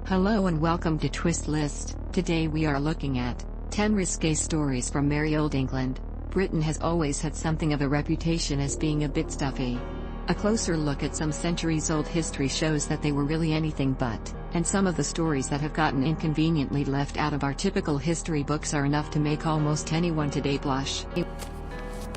Hello and welcome to Twist List. Today we are looking at 10 risque stories from merry old England. Britain has always had something of a reputation as being a bit stuffy. A closer look at some centuries-old history shows that they were really anything but, and some of the stories that have gotten inconveniently left out of our typical history books are enough to make almost anyone today blush.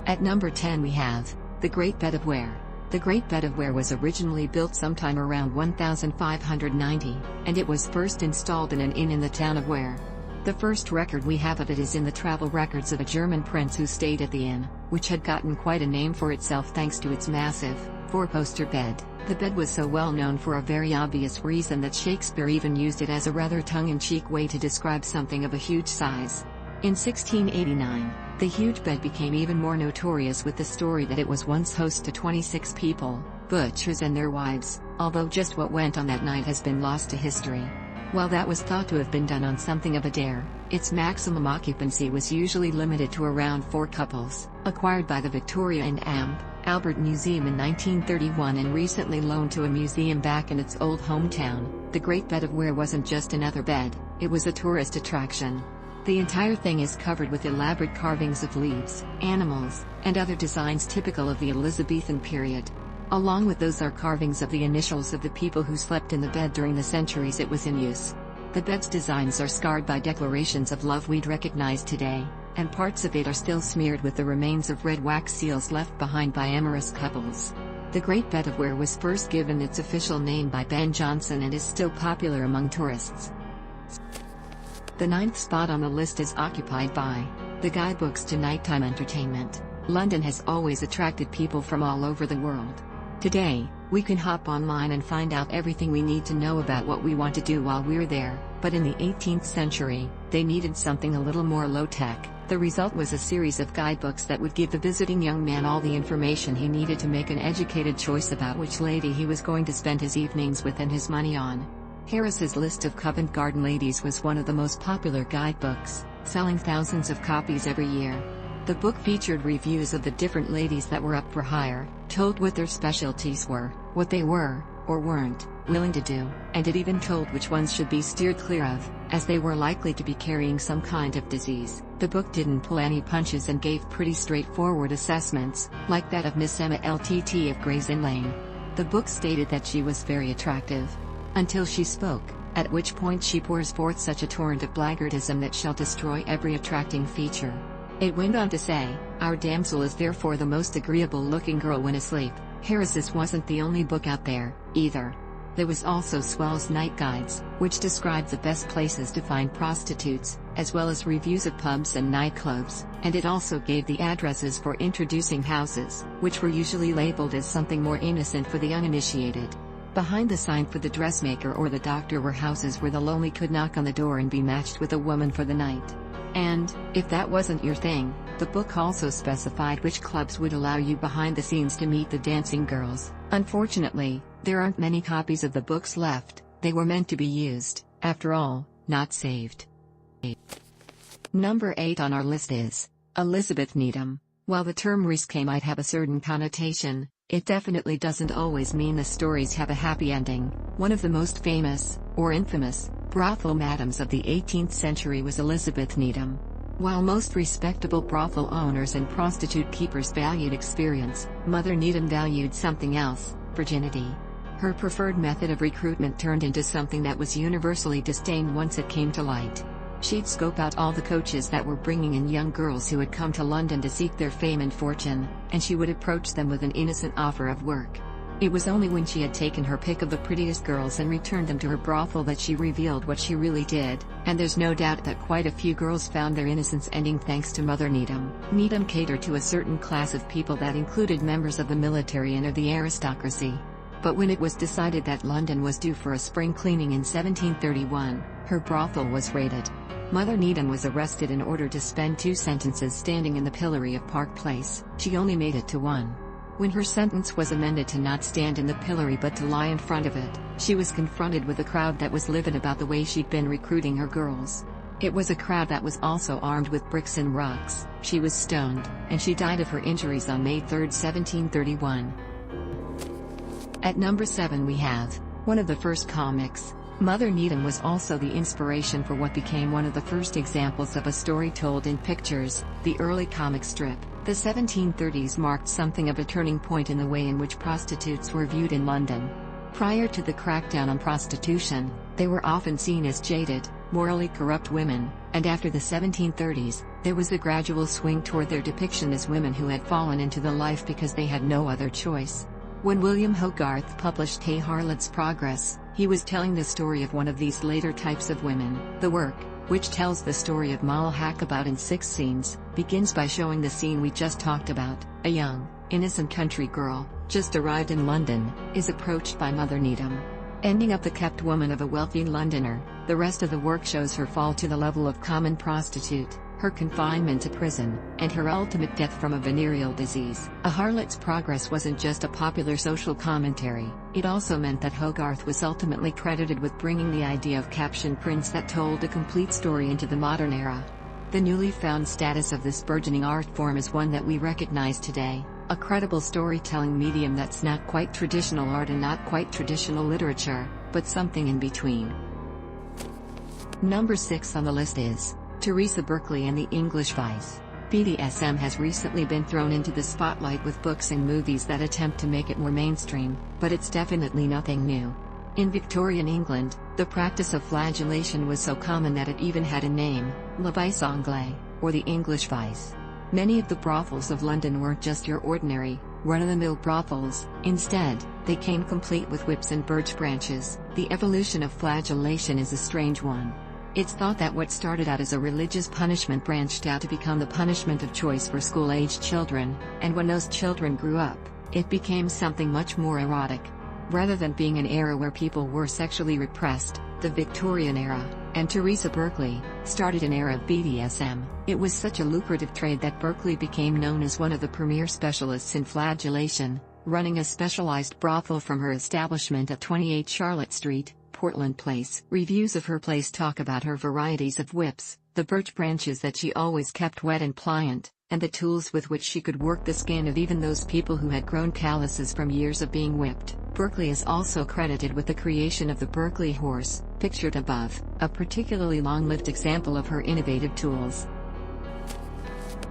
At number 10 we have the Great Bed of Ware. The Great Bed of Ware was originally built sometime around 1590, and it was first installed in an inn in the town of Ware. The first record we have of it is in the travel records of a German prince who stayed at the inn, which had gotten quite a name for itself thanks to its massive, four-poster bed. The bed was so well known for a very obvious reason that Shakespeare even used it as a rather tongue-in-cheek way to describe something of a huge size. In 1689, the huge bed became even more notorious with the story that it was once host to 26 people, butchers and their wives, although just what went on that night has been lost to history. While that was thought to have been done on something of a dare, its maximum occupancy was usually limited to around 4 couples. Acquired by the Victoria and Albert Museum in 1931 and recently loaned to a museum back in its old hometown, the Great Bed of Ware wasn't just another bed, it was a tourist attraction. The entire thing is covered with elaborate carvings of leaves, animals, and other designs typical of the Elizabethan period. Along with those are carvings of the initials of the people who slept in the bed during the centuries it was in use. The bed's designs are scarred by declarations of love we'd recognize today, and parts of it are still smeared with the remains of red wax seals left behind by amorous couples. The Great Bed of Ware was first given its official name by Ben Jonson and is still popular among tourists. The 9th spot on the list is occupied by the Guidebooks to nighttime entertainment. London has always attracted people from all over the world. Today, we can hop online and find out everything we need to know about what we want to do while we're there, but in the 18th century, they needed something a little more low-tech. The result was a series of guidebooks that would give the visiting young man all the information he needed to make an educated choice about which lady he was going to spend his evenings with and his money on. Harris's List of Covent Garden Ladies was one of the most popular guidebooks, selling thousands of copies every year. The book featured reviews of the different ladies that were up for hire, told what their specialties were, what they were, or weren't, willing to do, and it even told which ones should be steered clear of, as they were likely to be carrying some kind of disease. The book didn't pull any punches and gave pretty straightforward assessments, like that of Miss Emma Ltt of Gray's Inn Lane. The book stated that she was very attractive, until she spoke, at which point she pours forth such a torrent of blackguardism that shall destroy every attracting feature. It went on to say, our damsel is therefore the most agreeable-looking girl when asleep. Harris's wasn't the only book out there, either. There was also Swell's Night Guides, which described the best places to find prostitutes, as well as reviews of pubs and nightclubs, and it also gave the addresses for introducing houses, which were usually labeled as something more innocent for the uninitiated. Behind the sign for the dressmaker or the doctor were houses where the lonely could knock on the door and be matched with a woman for the night. And, if that wasn't your thing, the book also specified which clubs would allow you behind the scenes to meet the dancing girls. Unfortunately, there aren't many copies of the books left. They were meant to be used, after all, not saved. Number 8 on our list is Elizabeth Needham. While the term risque might have a certain connotation, it definitely doesn't always mean the stories have a happy ending. One of the most famous, or infamous, brothel madams of the 18th century was Elizabeth Needham. While most respectable brothel owners and prostitute keepers valued experience, Mother Needham valued something else: virginity. Her preferred method of recruitment turned into something that was universally disdained once it came to light. She'd scope out all the coaches that were bringing in young girls who had come to London to seek their fame and fortune, and she would approach them with an innocent offer of work. It was only when she had taken her pick of the prettiest girls and returned them to her brothel that she revealed what she really did, and there's no doubt that quite a few girls found their innocence ending thanks to Mother Needham. Needham catered to a certain class of people that included members of the military and of the aristocracy. But when it was decided that London was due for a spring cleaning in 1731, her brothel was raided. Mother Needham was arrested and ordered to spend 2 sentences standing in the pillory of Park Place. She only made it to 1. When her sentence was amended to not stand in the pillory but to lie in front of it, she was confronted with a crowd that was livid about the way she'd been recruiting her girls. It was a crowd that was also armed with bricks and rocks. She was stoned, and she died of her injuries on May 3, 1731. At number 7 we have one of the first comics, Mother Needham was also the inspiration for what became one of the first examples of a story told in pictures, the early comic strip. The 1730s marked something of a turning point in the way in which prostitutes were viewed in London. Prior to the crackdown on prostitution, they were often seen as jaded, morally corrupt women, and after the 1730s, there was a gradual swing toward their depiction as women who had fallen into the life because they had no other choice. When William Hogarth published Harlots Progress, he was telling the story of one of these later types of women. The work, which tells the story of Moll Hackabout in 6 scenes, begins by showing the scene we just talked about. A young, innocent country girl, just arrived in London, is approached by Mother Needham. Ending up the kept woman of a wealthy Londoner, the rest of the work shows her fall to the level of common prostitute, her confinement to prison, and her ultimate death from a venereal disease. A Harlot's Progress wasn't just a popular social commentary, it also meant that Hogarth was ultimately credited with bringing the idea of caption prints that told a complete story into the modern era. The newly found status of this burgeoning art form is one that we recognize today, a credible storytelling medium that's not quite traditional art and not quite traditional literature, but something in between. Number 6 on the list is Teresa Berkeley and the English Vice. BDSM has recently been thrown into the spotlight with books and movies that attempt to make it more mainstream, but it's definitely nothing new. In Victorian England, the practice of flagellation was so common that it even had a name, Le Vice Anglais, or the English Vice. Many of the brothels of London weren't just your ordinary, run-of-the-mill brothels. Instead, they came complete with whips and birch branches. The evolution of flagellation is a strange one. It's thought that what started out as a religious punishment branched out to become the punishment of choice for school-aged children, and when those children grew up, it became something much more erotic. Rather than being an era where people were sexually repressed, the Victorian era, and Teresa Berkeley, started an era of BDSM. It was such a lucrative trade that Berkeley became known as one of the premier specialists in flagellation, running a specialized brothel from her establishment at 28 Charlotte Street, Portland Place. Reviews of her place talk about her varieties of whips, the birch branches that she always kept wet and pliant, and the tools with which she could work the skin of even those people who had grown calluses from years of being whipped. Berkeley is also credited with the creation of the Berkeley horse, pictured above, a particularly long-lived example of her innovative tools.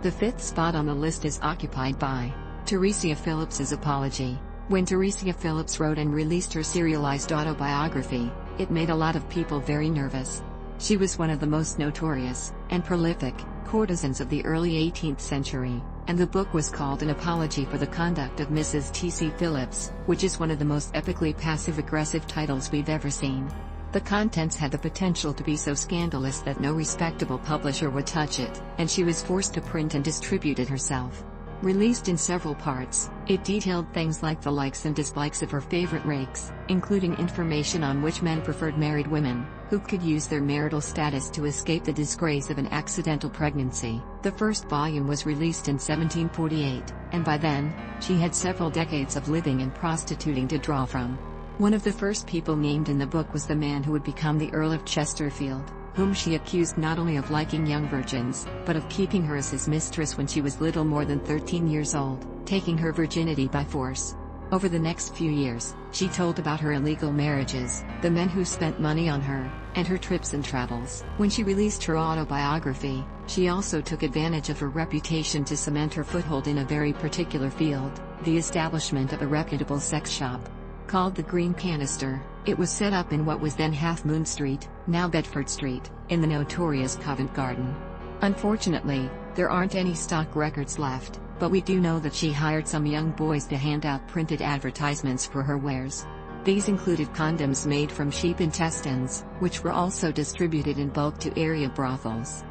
The 5th spot on the list is occupied by Teresa Phillips's Apology. When Teresa Phillips wrote and released her serialized autobiography, it made a lot of people very nervous. She was one of the most notorious and prolific courtesans of the early 18th century, and the book was called An Apology for the Conduct of Mrs. T.C. Phillips, which is one of the most epically passive-aggressive titles we've ever seen. The contents had the potential to be so scandalous that no respectable publisher would touch it, and she was forced to print and distribute it herself. Released in several parts, it detailed things like the likes and dislikes of her favorite rakes, including information on which men preferred married women, who could use their marital status to escape the disgrace of an accidental pregnancy. The first volume was released in 1748, and by then, she had several decades of living and prostituting to draw from. One of the first people named in the book was the man who would become the Earl of Chesterfield, whom she accused not only of liking young virgins, but of keeping her as his mistress when she was little more than 13 years old, taking her virginity by force. Over the next few years, she told about her illegal marriages, the men who spent money on her, and her trips and travels. When she released her autobiography, she also took advantage of her reputation to cement her foothold in a very particular field, the establishment of a reputable sex shop. Called the Green Canister, it was set up in what was then Half Moon Street, now Bedford Street, in the notorious Covent Garden. Unfortunately, there aren't any stock records left, but we do know that she hired some young boys to hand out printed advertisements for her wares. These included condoms made from sheep intestines, which were also distributed in bulk to area brothels.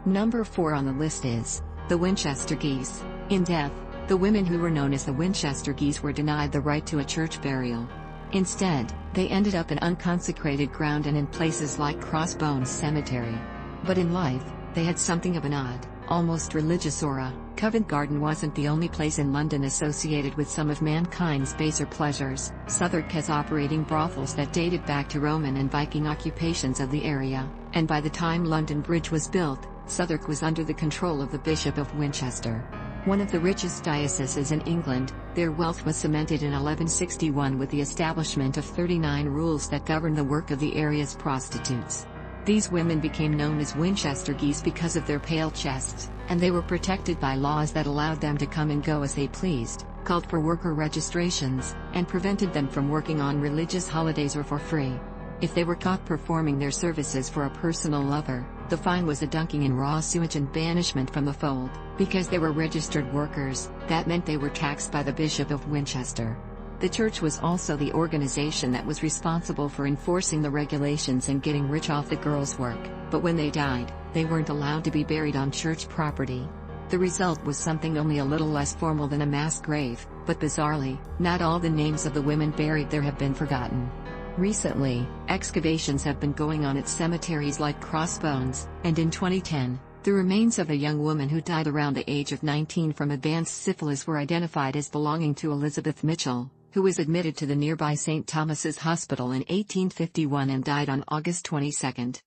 Number 4 on the list is the Winchester Geese. In death, the women who were known as the Winchester Geese were denied the right to a church burial. Instead, they ended up in unconsecrated ground and in places like Crossbones Cemetery. But in life, they had something of an odd, almost religious aura. Covent Garden wasn't the only place in London associated with some of mankind's baser pleasures. Southwark has operating brothels that dated back to Roman and Viking occupations of the area, and by the time London Bridge was built, Southwark was under the control of the Bishop of Winchester. One of the richest dioceses in England, their wealth was cemented in 1161 with the establishment of 39 rules that governed the work of the area's prostitutes. These women became known as Winchester Geese because of their pale chests, and they were protected by laws that allowed them to come and go as they pleased, called for worker registrations, and prevented them from working on religious holidays or for free. If they were caught performing their services for a personal lover, the fine was a dunking in raw sewage and banishment from the fold. Because they were registered workers, that meant they were taxed by the Bishop of Winchester. The church was also the organization that was responsible for enforcing the regulations and getting rich off the girls' work, but when they died, they weren't allowed to be buried on church property. The result was something only a little less formal than a mass grave, but bizarrely, not all the names of the women buried there have been forgotten. Recently, excavations have been going on at cemeteries like Crossbones, and in 2010, the remains of a young woman who died around the age of 19 from advanced syphilis were identified as belonging to Elizabeth Mitchell, who was admitted to the nearby St. Thomas's Hospital in 1851 and died on August 22.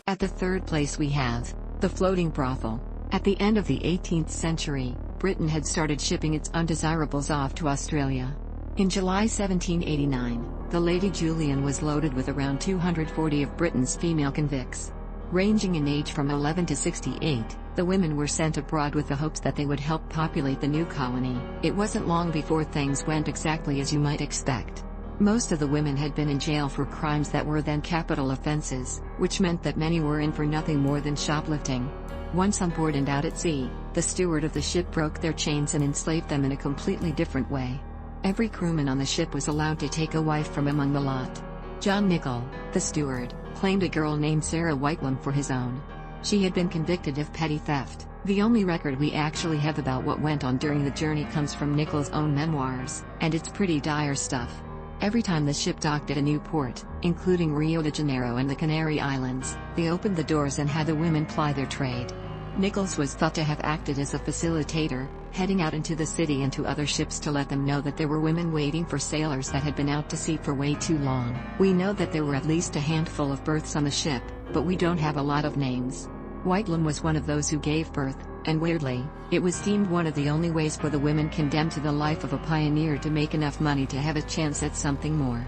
At the third place we have the floating brothel. At the end of the 18th century, Britain had started shipping its undesirables off to Australia. In July 1789, the Lady Julian was loaded with around 240 of Britain's female convicts. Ranging in age from 11 to 68, the women were sent abroad with the hopes that they would help populate the new colony. It wasn't long before things went exactly as you might expect. Most of the women had been in jail for crimes that were then capital offenses, which meant that many were in for nothing more than shoplifting. Once on board and out at sea, the steward of the ship broke their chains and enslaved them in a completely different way. Every crewman on the ship was allowed to take a wife from among the lot. John Nichol, the steward, claimed a girl named Sarah Whitelam for his own. She had been convicted of petty theft. The only record we actually have about what went on during the journey comes from Nichol's own memoirs, and it's pretty dire stuff. Every time the ship docked at a new port, including Rio de Janeiro and the Canary Islands, they opened the doors and had the women ply their trade. Nichols was thought to have acted as a facilitator, heading out into the city and to other ships to let them know that there were women waiting for sailors that had been out to sea for way too long. We know that there were at least a handful of berths on the ship, but we don't have a lot of names. Whitelam was one of those who gave birth, and weirdly, it was deemed one of the only ways for the women condemned to the life of a pioneer to make enough money to have a chance at something more.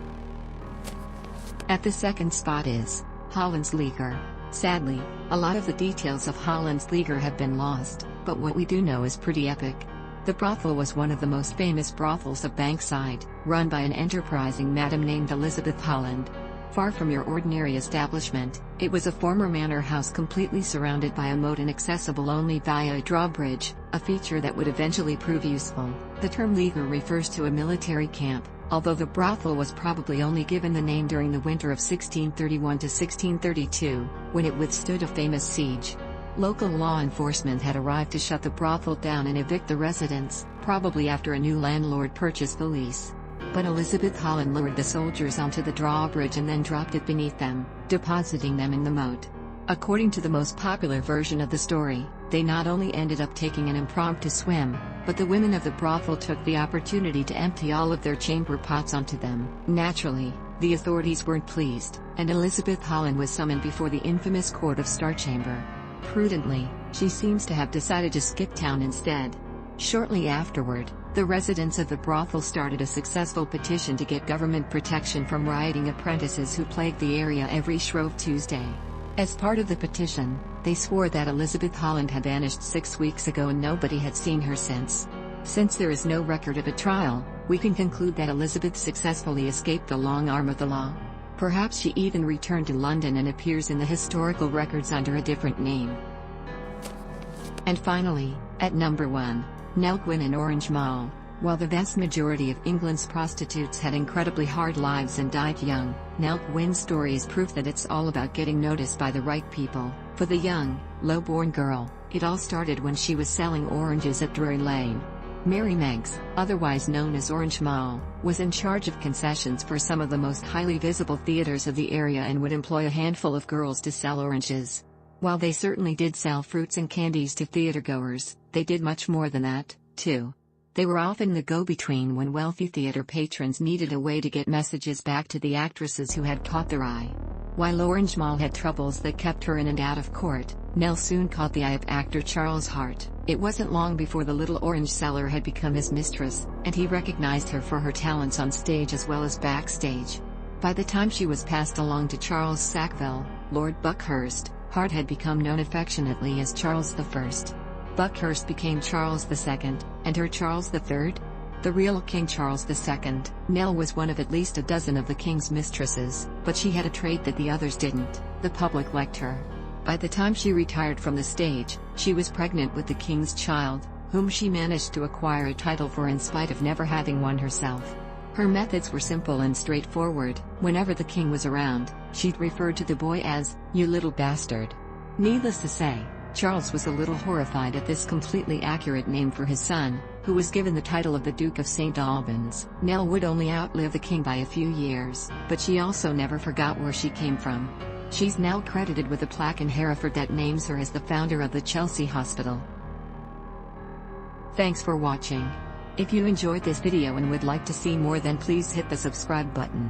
At the second spot is Hollands Leaker. Sadly, a lot of the details of Hollands Leaker have been lost, but what we do know is pretty epic. The brothel was one of the most famous brothels of Bankside, run by an enterprising madam named Elizabeth Holland. Far from your ordinary establishment, it was a former manor house completely surrounded by a moat and accessible only via a drawbridge, a feature that would eventually prove useful. The term leaguer refers to a military camp, although the brothel was probably only given the name during the winter of 1631 to 1632, when it withstood a famous siege. Local law enforcement had arrived to shut the brothel down and evict the residents, probably after a new landlord purchased the lease. But Elizabeth Holland lured the soldiers onto the drawbridge and then dropped it beneath them, depositing them in the moat. According to the most popular version of the story, they not only ended up taking an impromptu swim, but the women of the brothel took the opportunity to empty all of their chamber pots onto them. Naturally, the authorities weren't pleased, and Elizabeth Holland was summoned before the infamous Court of Star Chamber. Prudently, she seems to have decided to skip town instead. Shortly afterward, the residents of the brothel started a successful petition to get government protection from rioting apprentices who plagued the area every Shrove Tuesday. As part of the petition, they swore that Elizabeth Holland had vanished 6 weeks ago and nobody had seen her since. Since there is no record of a trial, we can conclude that Elizabeth successfully escaped the long arm of the law. Perhaps she even returned to London and appears in the historical records under a different name. And finally, at number 1, Nell Gwyn in Orange Mall. While the vast majority of England's prostitutes had incredibly hard lives and died young, Nell Gwyn's story is proof that it's all about getting noticed by the right people. For the young, low-born girl, it all started when she was selling oranges at Drury Lane. Mary Meggs, otherwise known as Orange Mall, was in charge of concessions for some of the most highly visible theaters of the area and would employ a handful of girls to sell oranges. While they certainly did sell fruits and candies to theatergoers, they did much more than that, too. They were often the go-between when wealthy theater patrons needed a way to get messages back to the actresses who had caught their eye. While Orange Mall had troubles that kept her in and out of court, Nell soon caught the eye of actor Charles Hart. It wasn't long before the little orange seller had become his mistress, and he recognized her for her talents on stage as well as backstage. By the time she was passed along to Charles Sackville, Lord Buckhurst, Hart had become known affectionately as Charles I. Buckhurst became Charles II, and her Charles III? The real King Charles II. Nell was one of at least a dozen of the king's mistresses, but she had a trait that the others didn't: the public liked her. By the time she retired from the stage, she was pregnant with the king's child, whom she managed to acquire a title for in spite of never having one herself. Her methods were simple and straightforward. Whenever the king was around, she'd refer to the boy as, "You little bastard." Needless to say, Charles was a little horrified at this completely accurate name for his son, who was given the title of the Duke of St. Albans. Nell would only outlive the king by a few years, but she also never forgot where she came from. She's now credited with a plaque in Hereford that names her as the founder of the Chelsea Hospital. Thanks for watching. If you enjoyed this video and would like to see more, then please hit the subscribe button.